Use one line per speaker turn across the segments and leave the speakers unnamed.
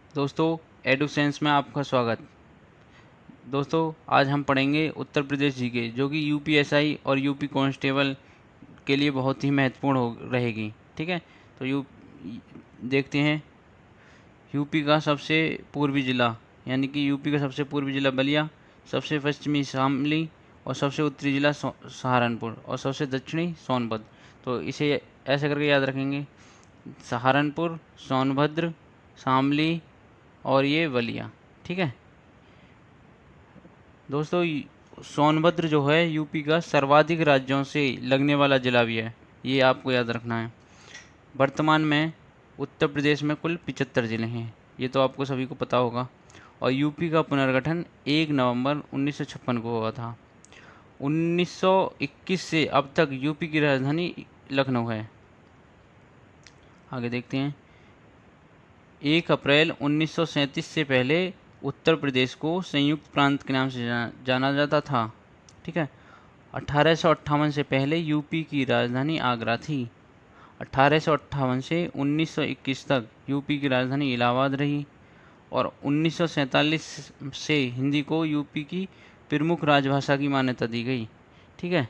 दोस्तों, एडुसेंस में आपका स्वागत। दोस्तों, आज हम पढ़ेंगे उत्तर प्रदेश जीके, जो कि यूपीएसआई और यूपी कांस्टेबल के लिए बहुत ही महत्वपूर्ण हो रहेगी। ठीक है, तो देखते हैं। यूपी का सबसे पूर्वी जिला, यानी कि यूपी का सबसे पूर्वी जिला बलिया, सबसे पश्चिमी शामली और सबसे उत्तरी जिला सहारनपुर और सबसे दक्षिणी सोनभद्र। तो इसे ऐसे करके याद रखेंगे: सहारनपुर, सोनभद्र, शामली और ये बलिया। ठीक है दोस्तों, सोनभद्र जो है यूपी का सर्वाधिक राज्यों से लगने वाला जिला भी है, ये आपको याद रखना है। वर्तमान में उत्तर प्रदेश में कुल 75 जिले हैं, ये तो आपको सभी को पता होगा। और यूपी का पुनर्गठन 1 नवंबर 1956 को हुआ था। 1921 से अब तक यूपी की राजधानी लखनऊ है। आगे देखते हैं। 1 अप्रैल 1937 से पहले उत्तर प्रदेश को संयुक्त प्रांत के नाम से जाना जाता था। ठीक है, 1858 से पहले यूपी की राजधानी आगरा थी। 1858 से 1921 तक यूपी की राजधानी इलाहाबाद रही। और 1947 से हिंदी को यूपी की प्रमुख राजभाषा की मान्यता दी गई। ठीक है,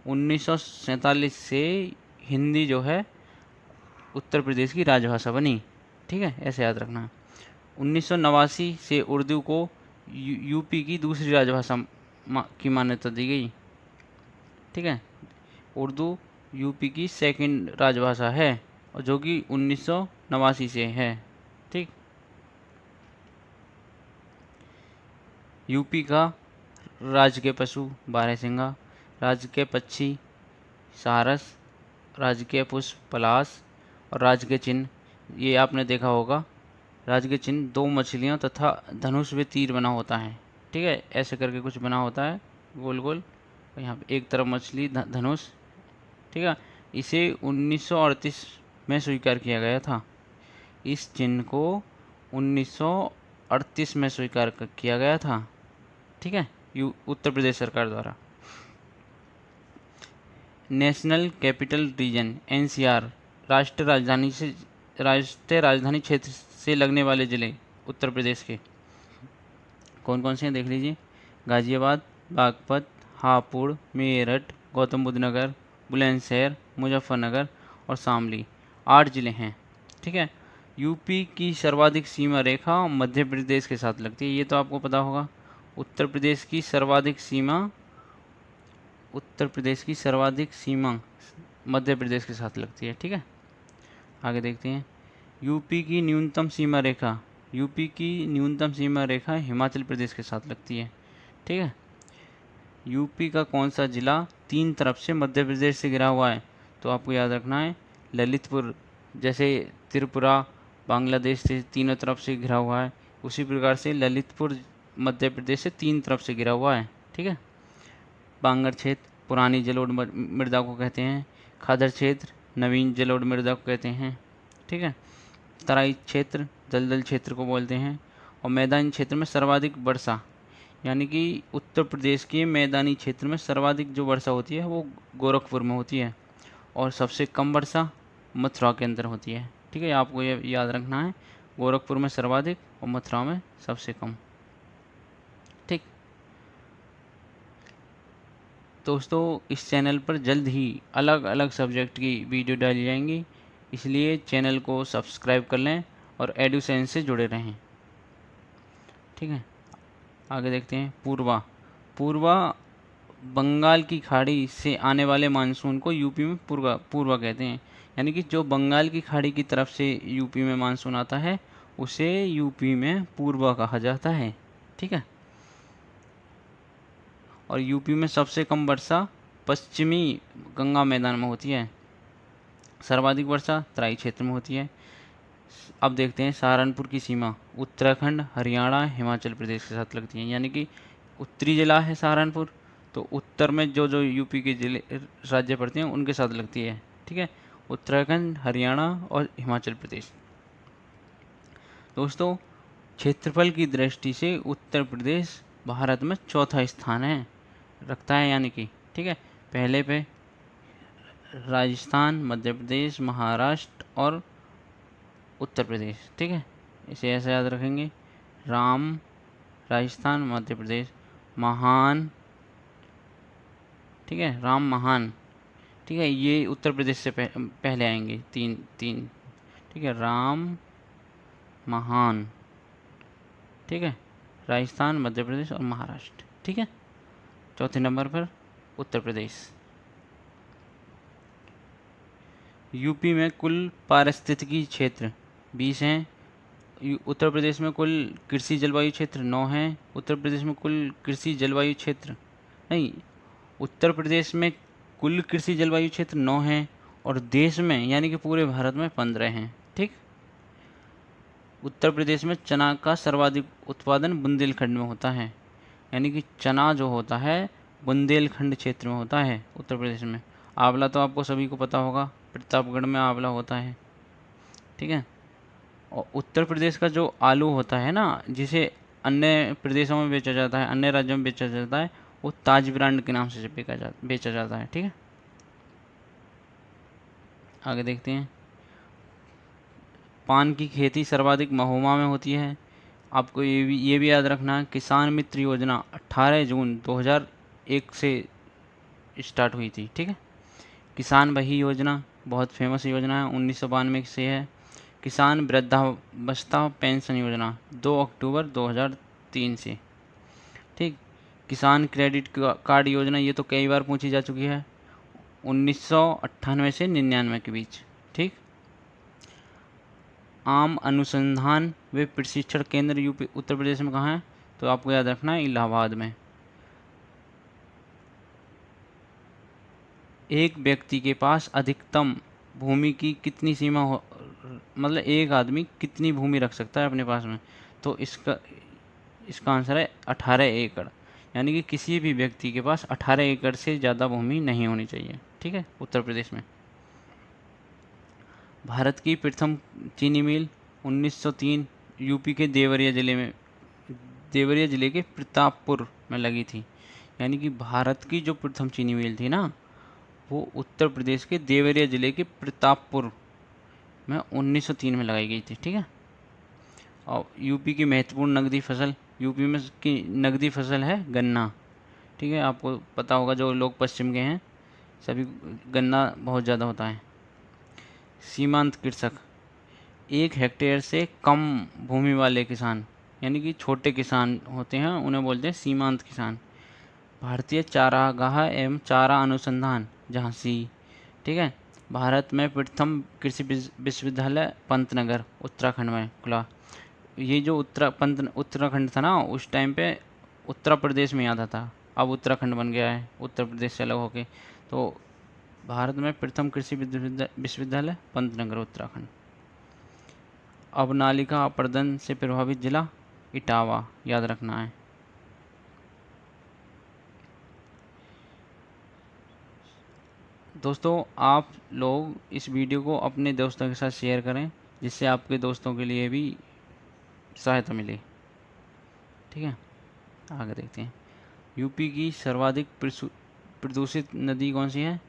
1947 से हिंदी जो है उत्तर प्रदेश की राजभाषा बनी। ठीक है, ऐसे याद रखना है। 1989 से उर्दू को यूपी की दूसरी राजभाषा की मान्यता दी गई। ठीक है, उर्दू यूपी की सेकंड राजभाषा है, और जो कि 1989 से है। ठीक, यूपी का राज्य के पशु बारहसिंगा, राज्य के पक्षी सारस, राज्य के पुष्प पलाश और राज्य के चिन्ह, ये आपने देखा होगा। राज्य के चिन्ह 2 मछलियाँ तथा धनुष व तीर बना होता है। ठीक है, ऐसे करके कुछ बना होता है गोल गोल, यहाँ पे एक तरफ मछली धनुष। ठीक है, इसे 1938 में स्वीकार किया गया था। इस चिन्ह को 1938 में स्वीकार किया गया था। ठीक है, उत्तर प्रदेश सरकार द्वारा। नेशनल कैपिटल रीजन एनसीआर, राष्ट्रीय राजधानी क्षेत्र से लगने वाले ज़िले उत्तर प्रदेश के कौन कौन से हैं देख लीजिए। गाज़ियाबाद, बागपत, हापुड़, मेरठ, गौतम बुद्ध नगर, बुलंदशहर, मुजफ्फरनगर और शामली, 8 ज़िले हैं। ठीक है, यूपी की सर्वाधिक सीमा रेखा मध्य प्रदेश के साथ लगती है, ये तो आपको पता होगा। उत्तर प्रदेश की सर्वाधिक सीमा मध्य प्रदेश के साथ लगती है। ठीक है, आगे देखते हैं। यूपी की न्यूनतम सीमा रेखा हिमाचल प्रदेश के साथ लगती है। ठीक है, यूपी का कौन सा जिला 3 तरफ से मध्य प्रदेश से घिरा हुआ है? तो आपको याद रखना है ललितपुर। जैसे त्रिपुरा बांग्लादेश से तीनों तरफ से घिरा हुआ है, उसी प्रकार से ललितपुर मध्य प्रदेश से 3 तरफ से घिरा हुआ है। ठीक है, बांगर क्षेत्र पुरानी जलोढ़ मृदा को कहते हैं। खादर क्षेत्र नवीन जलोढ़ मृदा को कहते हैं। ठीक है, तराई क्षेत्र दलदल क्षेत्र को बोलते हैं। और मैदानी क्षेत्र में सर्वाधिक वर्षा, यानी कि उत्तर प्रदेश के मैदानी क्षेत्र में सर्वाधिक जो वर्षा होती है वो गोरखपुर में होती है, और सबसे कम वर्षा मथुरा के अंदर होती है। ठीक है, आपको ये याद रखना है, गोरखपुर में सर्वाधिक और मथुरा में सबसे कम। ठीक दोस्तों, इस चैनल पर जल्द ही अलग अलग सब्जेक्ट की वीडियो डाली जाएंगी, इसलिए चैनल को सब्सक्राइब कर लें और एडुसेंस से जुड़े रहें। ठीक है, आगे देखते हैं। पूर्वा बंगाल की खाड़ी से आने वाले मानसून को यूपी में पूर्वा कहते हैं, यानी कि जो बंगाल की खाड़ी की तरफ से यूपी में मानसून आता है उसे यूपी में पूर्वा कहा जाता है। ठीक है, और यूपी में सबसे कम वर्षा पश्चिमी गंगा मैदान में होती है, सर्वाधिक वर्षा तराई क्षेत्र में होती है। अब देखते हैं सहारनपुर की सीमा उत्तराखंड, हरियाणा, हिमाचल प्रदेश के साथ लगती है, यानी कि उत्तरी जिला है सहारनपुर, तो उत्तर में जो जो यूपी के जिले राज्य पड़ते हैं उनके साथ लगती है। ठीक है, उत्तराखंड, हरियाणा और हिमाचल प्रदेश। दोस्तों, क्षेत्रफल की दृष्टि से उत्तर प्रदेश भारत में चौथा स्थान है रखता है, यानी कि ठीक है, पहले पे राजस्थान, मध्य प्रदेश, महाराष्ट्र और उत्तर प्रदेश। ठीक है, इसे ऐसे याद रखेंगे, राम राजस्थान मध्य प्रदेश, महान, ठीक है, राम महान, ठीक है, ये उत्तर प्रदेश से पहले आएंगे, तीन तीन, ठीक है, राम महान, ठीक है, राजस्थान मध्य प्रदेश और महाराष्ट्र, ठीक है। चौथे नंबर पर उत्तर प्रदेश। यूपी में कुल पारिस्थितिकी क्षेत्र 20 हैं। उत्तर प्रदेश में कुल कृषि जलवायु क्षेत्र 9 हैं। उत्तर प्रदेश में कुल कृषि जलवायु क्षेत्र नहीं, उत्तर प्रदेश में कुल कृषि जलवायु क्षेत्र 9 हैं और देश में यानी कि पूरे भारत में 15 हैं, ठीक। उत्तर प्रदेश में चना का सर्वाधिक उत्पादन बुंदेलखंड में होता है, यानी कि चना जो होता है बुंदेलखंड क्षेत्र में होता है उत्तर प्रदेश में। आंवला तो आपको सभी को पता होगा, प्रतापगढ़ में आंवला होता है, ठीक है। और उत्तर प्रदेश का जो आलू होता है ना, जिसे अन्य प्रदेशों में बेचा जाता है, अन्य राज्यों में बेचा जाता है, वो ताज ब्रांड के नाम से बेचा जाता है, ठीक है। आगे देखते हैं। पान की खेती सर्वाधिक महोबा में होती है। आपको ये भी याद रखना है, किसान मित्र योजना 18 जून 2001 से स्टार्ट हुई थी, ठीक है। किसान वही योजना बहुत फेमस योजना है, 1992 से है। किसान वृद्धावस्था पेंशन योजना 2 अक्टूबर 2003 से, ठीक। किसान क्रेडिट कार्ड योजना, ये तो कई बार पूछी जा चुकी है, 1998 से 99 के बीच, ठीक। आम अनुसंधान व प्रशिक्षण केंद्र यूपी उत्तर प्रदेश में कहाँ है, तो आपको याद रखना है इलाहाबाद में। एक व्यक्ति के पास अधिकतम भूमि की कितनी सीमा हो, मतलब एक आदमी कितनी भूमि रख सकता है अपने पास में, तो इसका आंसर है 18 एकड़, यानी कि किसी भी व्यक्ति के पास 18 एकड़ से ज़्यादा भूमि नहीं होनी चाहिए, ठीक है, उत्तर प्रदेश में। भारत की प्रथम चीनी मिल 1903 यूपी के देवरिया जिले के प्रतापपुर में लगी थी, यानी कि भारत की जो प्रथम चीनी मिल थी ना, वो उत्तर प्रदेश के देवरिया जिले के प्रतापपुर में 1903 में लगाई गई थी, ठीक है। और यूपी की महत्वपूर्ण नकदी फसल, यूपी में की नकदी फसल है गन्ना, ठीक है। आपको पता होगा, जो लोग पश्चिम के हैं सभी, गन्ना बहुत ज़्यादा होता है। सीमांत कृषक, 1 हेक्टेयर से कम भूमि वाले किसान, यानी कि छोटे किसान होते हैं, उन्हें बोलते हैं सीमांत किसान। भारतीय चारागाह एवं चारा अनुसंधान झांसी, ठीक है। भारत में प्रथम कृषि विश्वविद्यालय पंतनगर उत्तराखंड में खुला। ये जो उत्तराखंड था ना, उस टाइम पे उत्तर प्रदेश में आता था, अब उत्तराखंड बन गया है उत्तर प्रदेश से अलग होके। तो भारत में प्रथम कृषि विश्वविद्यालय पंतनगर उत्तराखंड। अब नालिका अपर्दन से प्रभावित जिला इटावा, याद रखना है। दोस्तों, आप लोग इस वीडियो को अपने दोस्तों के साथ शेयर करें, जिससे आपके दोस्तों के लिए भी सहायता मिले, ठीक है। आगे देखते हैं। यूपी की सर्वाधिक प्रदूषित नदी कौन सी है,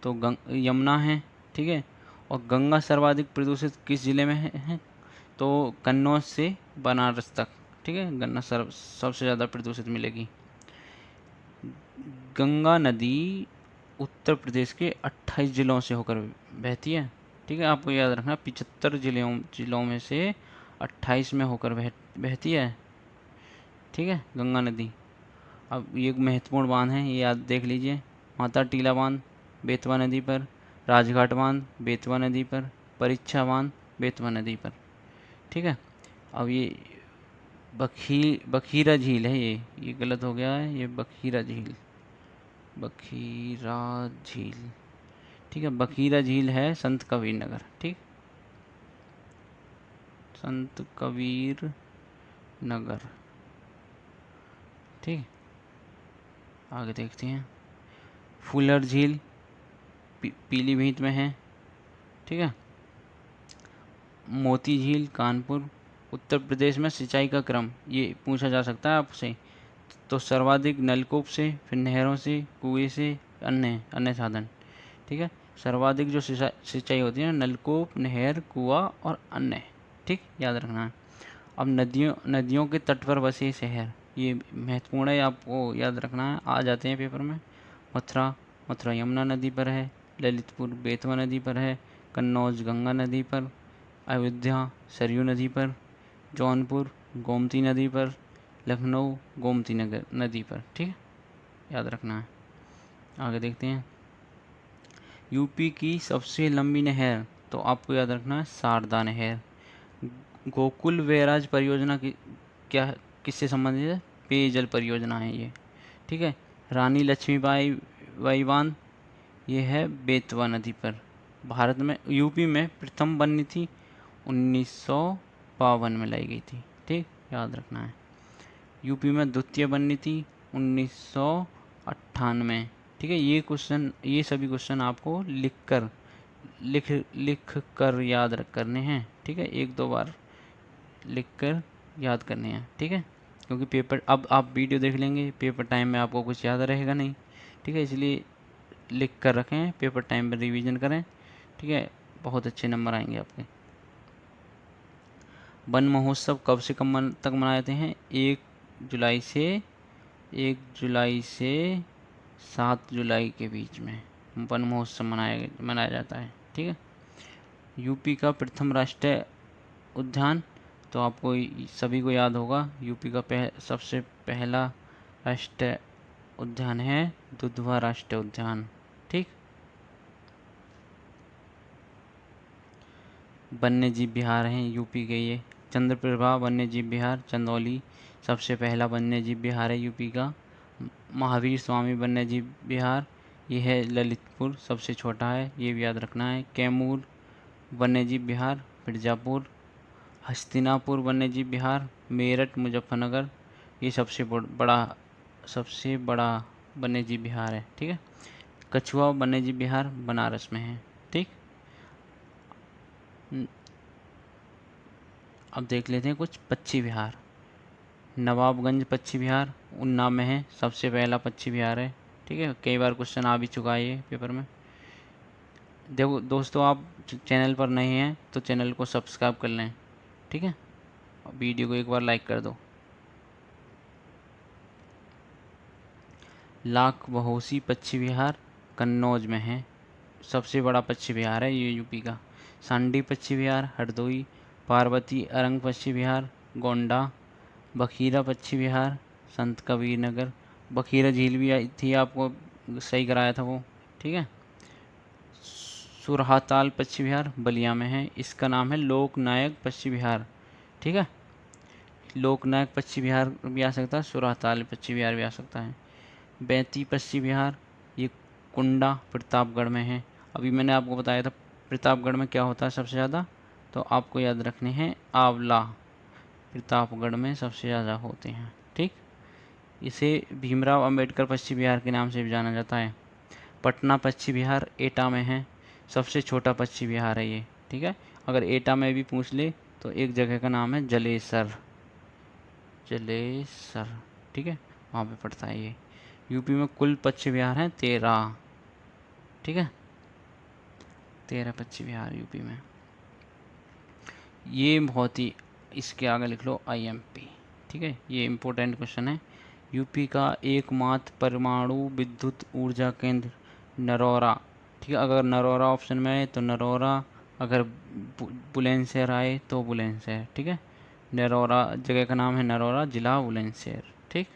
तो यमुना है, ठीक है। और गंगा सर्वाधिक प्रदूषित किस जिले में है, तो कन्नौज से बनारस तक, ठीक है। गंगा सबसे ज़्यादा प्रदूषित मिलेगी। गंगा नदी उत्तर प्रदेश के 28 जिलों से होकर बहती है, ठीक है। आपको याद रखना, 75 जिलों में से 28 में होकर बहती है, ठीक है, गंगा नदी। अब ये महत्वपूर्ण बांध हैं, ये याद देख लीजिए। माता टीला बांध बेतवा नदी पर, राजघाट बांध बेतवा नदी पर, परीक्षा बांध बेतवा नदी पर, ठीक है। अब ये बखीरा झील है, ये गलत हो गया है, ये बखीरा झील, ठीक है। बखीरा झील है संत कबीर नगर, ठीक, संत कबीर नगर, ठीक। आगे देखते हैं। फुलर झील पीलीभीत में है, ठीक है। मोती झील कानपुर। उत्तर प्रदेश में सिंचाई का क्रम, ये पूछा जा सकता है आपसे, तो सर्वाधिक नलकूप से, फिर नहरों से, कुएं से, अन्य साधन, ठीक है। सर्वाधिक जो सिंचाई होती है, नलकूप, नहर, कुआं और अन्य, ठीक, याद रखना है। अब नदियों के तट पर बसे शहर, ये महत्वपूर्ण है, आपको याद रखना है, आ जाते हैं पेपर में। मथुरा यमुना नदी पर है। ललितपुर बेतवा नदी पर है। कन्नौज गंगा नदी पर। अयोध्या सरयू नदी पर। जौनपुर गोमती नदी पर। लखनऊ गोमती नदी पर। ठीक है, याद रखना है। आगे देखते हैं, यूपी की सबसे लंबी नहर, तो आपको याद रखना है शारदा नहर। गोकुल बैराज परियोजना की क्या किससे संबंधित है? पेयजल परियोजना है ये। ठीक है, रानी लक्ष्मीबाई बांध, ये है बेतवा नदी पर। भारत में यूपी में प्रथम बननी थी 1952 में लाई गई थी। ठीक, याद रखना है। यूपी में द्वितीय बननी थी 1998। ठीक है, ये सभी क्वेश्चन आपको लिख कर याद करने हैं। ठीक है, एक दो बार लिख कर याद करने हैं। ठीक है, क्योंकि पेपर, अब आप वीडियो देख लेंगे, पेपर टाइम में आपको कुछ याद रहेगा नहीं। ठीक है, इसलिए लिख कर रखें, पेपर टाइम में रिवीजन करें। ठीक है, बहुत अच्छे नंबर आएंगे आपके। वन महोत्सव कब से कब तक मनाए जाते हैं? 1 जुलाई से 7 जुलाई के बीच में वन महोत्सव मनाया जाता है। ठीक है, यूपी का प्रथम राष्ट्रीय उद्यान, तो आपको सभी को याद होगा, यूपी का सबसे पहला राष्ट्रीय उद्यान है दुधवा राष्ट्रीय उद्यान। ठीक, वन्य जीव विहार हैं यूपी के ये। चंद्रप्रभा वन्य जीव विहार चंदौली सबसे पहला वन्य जीव विहार है यूपी का। महावीर स्वामी वन्य जीव विहार, ये है ललितपुर, सबसे छोटा है, ये भी याद रखना है। कैमूर वन्य जीव विहार मिर्ज़ापुर। हस्तिनापुर वन्य जीव विहार मेरठ मुजफ्फरनगर, ये सबसे बड़ा वन्य जीव विहार है। ठीक है, कछुआ वन्य जीव विहार बनारस में है। ठीक, अब देख लेते हैं कुछ पक्षी विहार। नवाबगंज पक्षी विहार उन्नाव में है, सबसे पहला पक्षी विहार है। ठीक है, कई बार क्वेश्चन आ भी चुका है ये पेपर में। देखो दोस्तों, आप चैनल पर नए हैं तो चैनल को सब्सक्राइब कर लें। ठीक है, वीडियो को एक बार लाइक कर दो। लाख बहोसी पक्षी विहार कन्नौज में है, सबसे बड़ा पक्षी विहार है ये यूपी का। सांडी पक्षी विहार हरदोई। पार्वती अरंग पक्षी विहार गोंडा। बखीरा पक्षी विहार संत कबीर नगर। बखीरा झील भी आई थी, आपको सही कराया था वो। ठीक है, सुरहाताल पक्षी विहार बलिया में है, इसका नाम है लोकनायक पक्षी विहार। ठीक है, लोकनायक पक्षी विहार भी आ सकता है, सुरहाताल पक्षी विहार भी आ सकता है। बैती पक्षी विहार, ये कुंडा प्रतापगढ़ में है। अभी मैंने आपको बताया था प्रतापगढ़ में क्या होता है सबसे ज़्यादा, तो आपको याद रखने हैं आंवला, प्रतापगढ़ में सबसे ज़्यादा होते हैं। ठीक, इसे भीमराव अंबेडकर पक्षी विहार के नाम से भी जाना जाता है। पटना पक्षी विहार एटा में है, सबसे छोटा पक्षी विहार है ये। ठीक है, अगर एटा में भी पूछ ले तो एक जगह का नाम है जलेसर। ठीक है, वहाँ पे पड़ता है ये। यूपी में कुल पक्षी विहार हैं 13। ठीक है, 13 पक्षी विहार यूपी में। ये बहुत ही, इसके आगे लिख लो IMP। ठीक है, ये इम्पोर्टेंट क्वेश्चन है। यूपी का एकमात्र परमाणु विद्युत ऊर्जा केंद्र नरौरा। ठीक है, अगर नरौरा ऑप्शन में आए तो नरौरा, अगर बुलंदशहर आए तो बुलंदशहर। ठीक है, नरौरा जगह का नाम है, नरौरा जिला बुलंदशहर। ठीक,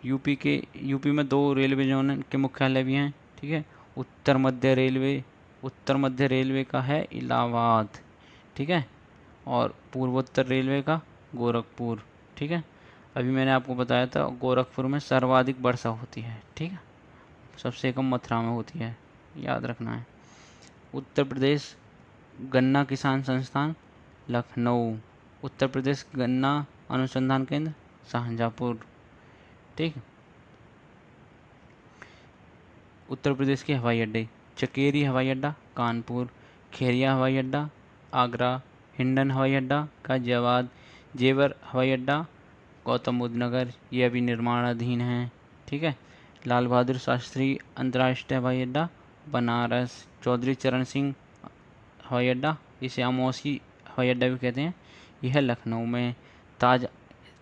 यूपी में 2 रेलवे जोन के मुख्यालय भी हैं। ठीक है, उत्तर मध्य रेलवे का है इलाहाबाद। ठीक है, और पूर्वोत्तर रेलवे का गोरखपुर। ठीक है, अभी मैंने आपको बताया था गोरखपुर में सर्वाधिक वर्षा होती है। ठीक है, सबसे कम मथुरा में होती है, याद रखना है। उत्तर प्रदेश गन्ना किसान संस्थान लखनऊ। उत्तर प्रदेश गन्ना अनुसंधान केंद्र शाहजहाँपुर। ठीक, उत्तर प्रदेश के हवाई अड्डे चकेरी हवाई अड्डा कानपुर। खेरिया हवाई अड्डा आगरा। हिंडन हवाई अड्डा गाजियाबाद। जेवर हवाई अड्डा गौतम बुद्ध नगर, ये अभी निर्माणाधीन है। ठीक है, लाल बहादुर शास्त्री अंतर्राष्ट्रीय हवाई अड्डा बनारस। चौधरी चरण सिंह हवाई अड्डा, इसे अमौसी हवाई अड्डा भी कहते हैं, यह लखनऊ में। ताज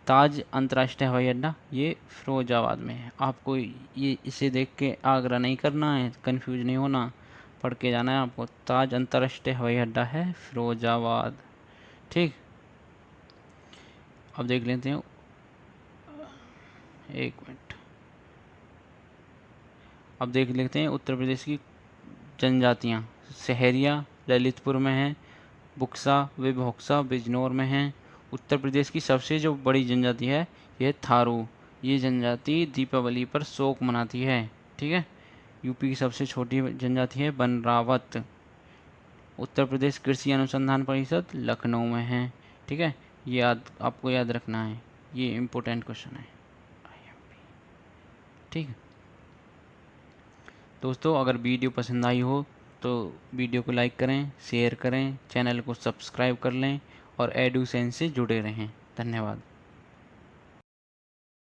ताज अंतर्राष्ट्रीय हवाई अड्डा ये फिरोजाबाद में है। आपको ये इसे देख के आगरा नहीं करना है, कंफ्यूज नहीं होना, पढ़ के जाना है आपको। ताज अंतर्राष्ट्रीय हवाई अड्डा है फिरोजाबाद। ठीक, अब देख लेते हैं, एक मिनट, अब देख लेते हैं उत्तर प्रदेश की जनजातियाँ। सहरिया ललितपुर में है, बुक्सा व भोक्सा बिजनौर में है। उत्तर प्रदेश की सबसे जो बड़ी जनजाति है यह थारू। ये जनजाति दीपावली पर शोक मनाती है। ठीक है। यूपी की सबसे छोटी जनजाति है बनरावत। उत्तर प्रदेश कृषि अनुसंधान परिषद लखनऊ में है। ठीक है, ये आपको याद रखना है, ये इम्पोर्टेंट क्वेश्चन है। ठीक है दोस्तों, अगर वीडियो पसंद आई हो तो वीडियो को लाइक करें, शेयर करें, चैनल को सब्सक्राइब कर लें और एडुसेंस से जुड़े रहें। धन्यवाद।